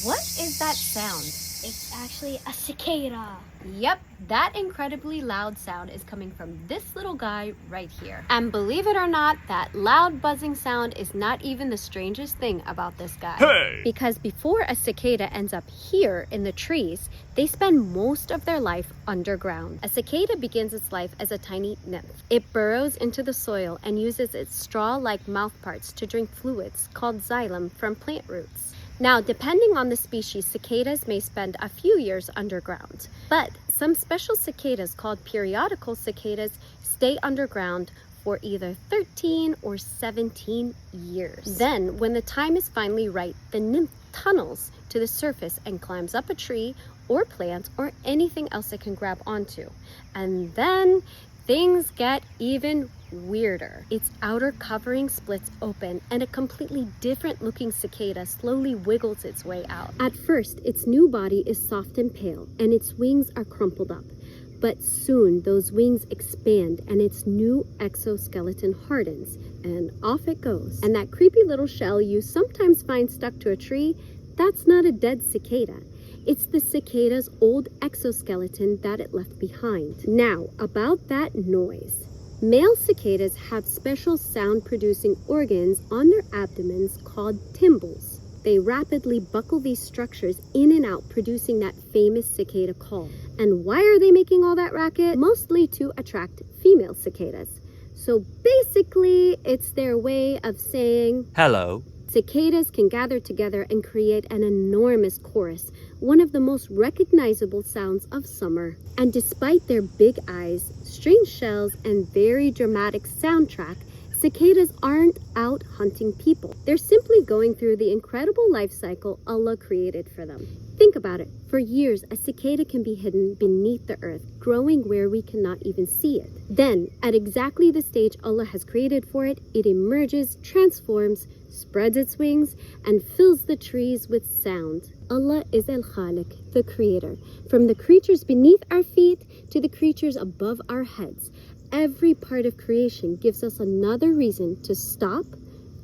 What is that sound? It's actually a cicada. Yep, that incredibly loud sound is coming from this little guy right here. And believe it or not, that loud buzzing sound is not even the strangest thing about this guy. Hey! Because before a cicada ends up here in the trees, they spend most of their life underground. A cicada begins its life as a tiny nymph. It burrows into the soil and uses its straw-like mouthparts to drink fluids called xylem from plant roots. Now, depending on the species, cicadas may spend a few years underground, but some special cicadas called periodical cicadas stay underground for either 13 or 17 years. Then, when the time is finally right, the nymph tunnels to the surface and climbs up a tree or plant or anything else it can grab onto. And then things get even weirder. Its outer covering splits open and a completely different looking cicada slowly wiggles its way out. At first, its new body is soft and pale and its wings are crumpled up. But soon those wings expand and its new exoskeleton hardens and off it goes. And that creepy little shell you sometimes find stuck to a tree, that's not a dead cicada. It's the cicada's old exoskeleton that it left behind. Now, about that noise. Male cicadas have special sound-producing organs on their abdomens called tymbals. They rapidly buckle these structures in and out, producing that famous cicada call. And why are they making all that racket? Mostly to attract female cicadas. So basically, it's their way of saying, Hello. Cicadas can gather together and create an enormous chorus, one of the most recognizable sounds of summer. And despite their big eyes, strange shells, and very dramatic soundtrack, cicadas aren't out hunting people. They're simply going through the incredible life cycle Allah created for them. Think about it. For years, a cicada can be hidden beneath the earth, growing where we cannot even see it. Then, at exactly the stage Allah has created for it, it emerges, transforms, spreads its wings, and fills the trees with sound. Allah is Al-Khaliq, the Creator. From the creatures beneath our feet to the creatures above our heads, every part of creation gives us another reason to stop,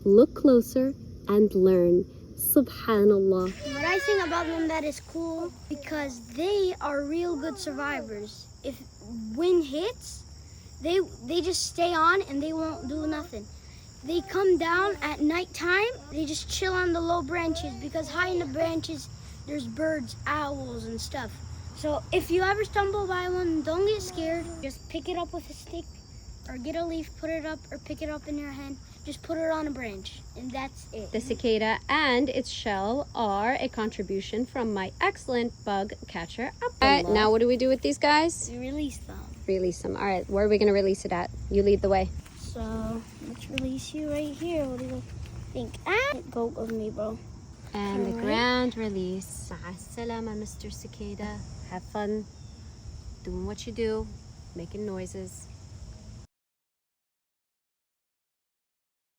look closer, and learn. SubḥānAllāh. What I think about them that is cool because they are real good survivors. If wind hits, they just stay on and they won't do nothing. They come down at nighttime, they just chill on the low branches because high in the branches there's birds, owls and stuff. So if you ever stumble by one, don't get scared. Just pick it up with a stick or get a leaf, put it up, or pick it up in your hand. Just put it on a branch and that's it. The cicada and its shell are a contribution from my excellent bug catcher, Abdullah. All right, now what do we do with these guys? We release them. Release them. All right, where are we going to release it at? You lead the way. So let's release you right here. What do you think? Ah, go with me, bro. And the grand release. Ma'as-salama, Mr. Cicada. Have fun doing what you do, making noises.